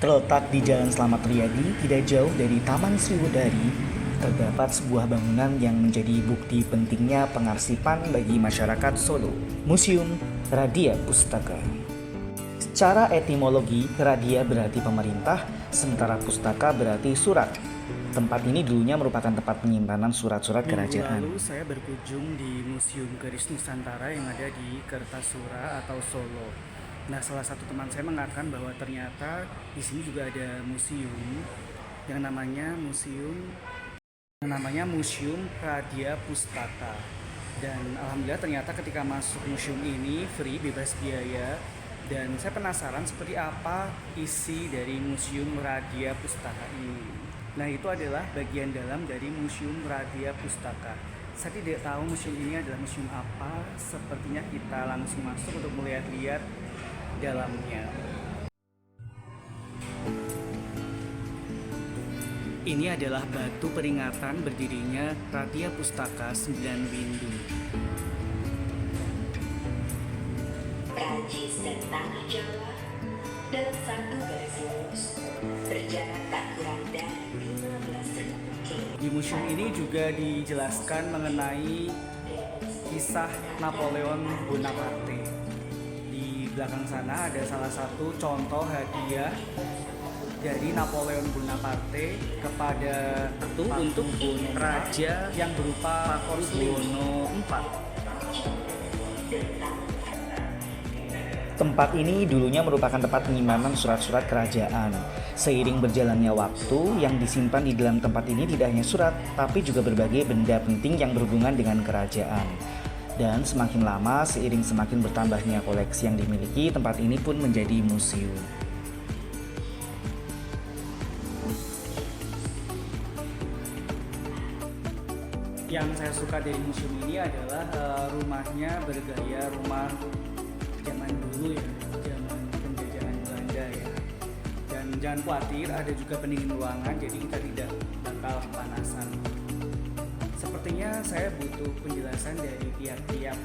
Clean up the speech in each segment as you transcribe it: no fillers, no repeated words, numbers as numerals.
Terletak di Jalan Slamet Riyadi, tidak jauh dari Taman Sriwedari, terdapat sebuah bangunan yang menjadi bukti pentingnya pengarsipan bagi masyarakat Solo, Museum Radia Pustaka. Secara etimologi, Radia berarti pemerintah, sementara Pustaka berarti surat. Tempat ini dulunya merupakan tempat penyimpanan surat-surat kerajaan. Minggu lalu saya berkunjung di Museum Keris Nusantara yang ada di Kertasura atau Solo. Nah, salah satu teman saya mengatakan bahwa ternyata di sini juga ada museum yang namanya Museum Radia Pustaka. Dan alhamdulillah ternyata ketika masuk museum ini free, bebas biaya. Dan saya penasaran seperti apa isi dari Museum Radia Pustaka ini. Nah, itu adalah bagian dalam dari Museum Radia Pustaka. Saya tidak tahu museum ini adalah museum apa. Sepertinya kita langsung masuk untuk melihat-lihat dalamnya. Ini adalah batu peringatan berdirinya Radia Pustaka 9 Windu. Prancis dan Tanah Jawa dalam satu garis lurus berjarak tak kurang dari 15.000 km. Di museum ini juga dijelaskan mengenai kisah Napoleon Bonaparte. Di belakang sana ada salah satu contoh hadiah dari Napoleon Bonaparte kepada untuk raja yang berupa Paus Buwono IV. Tempat ini dulunya merupakan tempat penyimpanan surat-surat kerajaan. Seiring berjalannya waktu, yang disimpan di dalam tempat ini tidak hanya surat, tapi juga berbagai benda penting yang berhubungan dengan kerajaan. Dan semakin lama, seiring semakin bertambahnya koleksi yang dimiliki, tempat ini pun menjadi museum. Yang saya suka dari museum ini adalah rumahnya bergaya rumah zaman dulu ya, zaman penjajahan Belanda ya. Dan jangan khawatir, ada juga pendingin ruangan, jadi kita tidak bakal kepanasan. Sepertinya saya butuh penjelasan dari tiap-tiap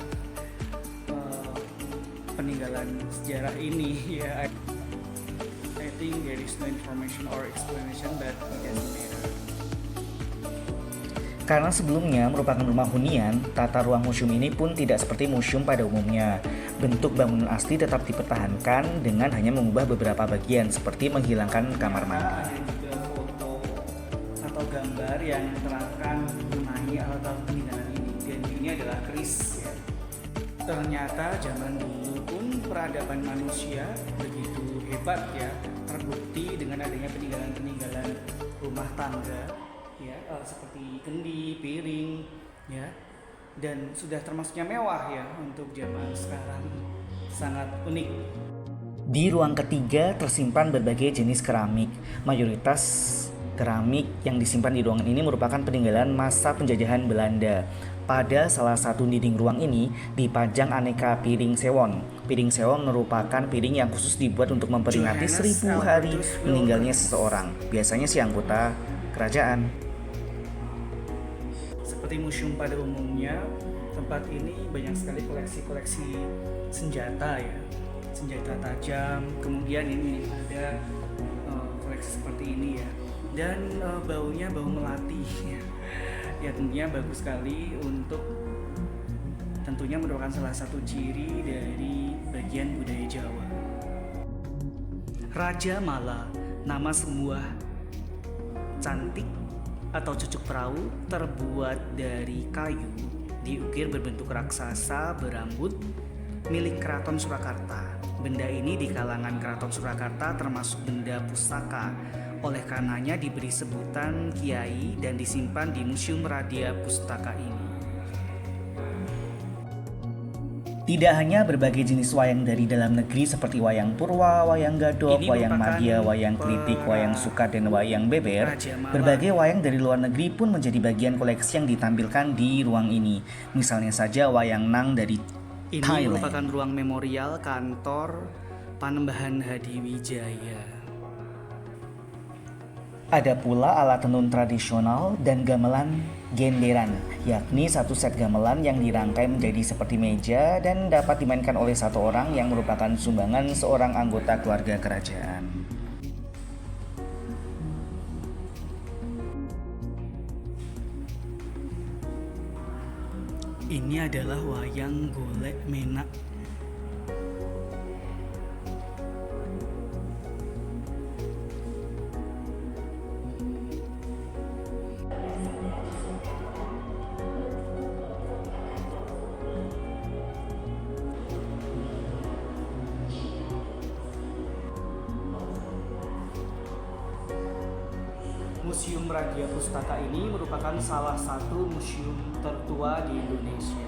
peninggalan sejarah ini ya. I think there is no information or explanation, but it doesn't matter. Karena sebelumnya merupakan rumah hunian, tata ruang museum ini pun tidak seperti museum pada umumnya. Bentuk bangunan asli tetap dipertahankan dengan hanya mengubah beberapa bagian seperti menghilangkan kamar mandi. Ada juga foto atau gambar yang menerangkan mengenai alat-alat peninggalan ini, dan ini adalah keris ya. Ternyata zaman dulu pun peradaban manusia begitu hebat ya, terbukti dengan adanya peninggalan-peninggalan rumah tangga ya, seperti kendi, piring ya, dan sudah termasuknya mewah ya untuk zaman sekarang, sangat unik. Di ruang ketiga tersimpan berbagai jenis keramik. Mayoritas keramik yang disimpan di ruangan ini merupakan peninggalan masa penjajahan Belanda. Pada salah satu dinding ruang ini dipajang aneka piring sewon. Piring sewon merupakan piring yang khusus dibuat untuk memperingati 1000 hari meninggalnya seseorang, biasanya si anggota kerajaan. Seperti museum pada umumnya, tempat ini banyak sekali koleksi-koleksi senjata ya, senjata tajam. Kemudian ini ada koleksi seperti ini ya, dan baunya bau melati ya. Ya tentunya bagus sekali, untuk tentunya merupakan salah satu ciri dari bagian budaya Jawa. Raja Mala, nama sebuah cantik atau cucuk perahu terbuat dari kayu, diukir berbentuk raksasa berambut, milik Keraton Surakarta. Benda ini di kalangan Keraton Surakarta termasuk benda pusaka. Oleh karenanya diberi sebutan kiai dan disimpan di Museum Radia Pustaka ini. Tidak hanya berbagai jenis wayang dari dalam negeri seperti wayang Purwa, wayang Gadok, Ini wayang merupakan Madya, wayang Klitik, wayang Sukat, dan wayang Beber, Raja Mala. berbagai wayang dari luar negeri pun menjadi bagian koleksi yang ditampilkan di ruang ini. Misalnya saja wayang Nang dari Ini Thailand. merupakan ruang memorial kantor Panembahan Hadiwijaya. Ada pula alat tenun tradisional dan gamelan genderan, yakni satu set gamelan yang dirangkai menjadi seperti meja dan dapat dimainkan oleh satu orang yang merupakan sumbangan seorang anggota keluarga kerajaan. Ini adalah wayang golek menak. Museum Radia Pustaka ini merupakan salah satu museum tertua di Indonesia.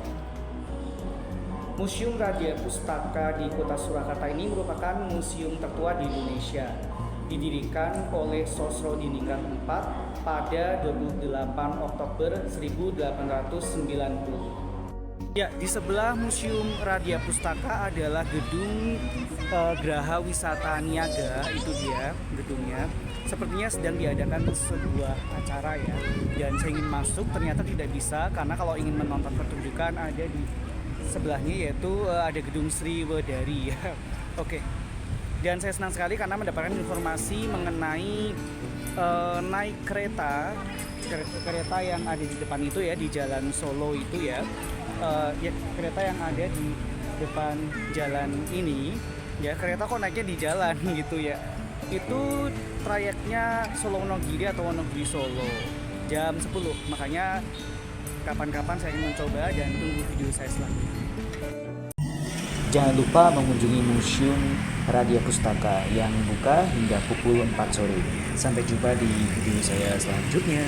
Museum Radia Pustaka di Kota Surakarta ini merupakan museum tertua di Indonesia. Didirikan oleh Sosrodiningrat IV pada 28 Oktober 1890. Ya, di sebelah Museum Radia Pustaka adalah gedung Geraha Wisata Niaga, itu dia gedungnya. Sepertinya sedang diadakan sebuah acara ya. Dan saya ingin masuk, ternyata tidak bisa karena kalau ingin menonton pertunjukan ada di sebelahnya, yaitu ada gedung Sriwedari ya. Oke. Dan saya senang sekali karena mendapatkan informasi mengenai naik kereta yang ada di depan itu ya, di Jalan Solo itu ya. Ya, kereta yang ada di depan jalan ini ya, kereta kok naiknya di jalan gitu ya. Itu trayeknya Solo Wonogiri atau Wonogiri Solo jam 10. Makanya kapan-kapan saya ingin mencoba dan tunggu video saya selanjutnya. Jangan lupa mengunjungi Museum Radia Pustaka yang buka hingga pukul 4 sore. Sampai jumpa di video saya selanjutnya.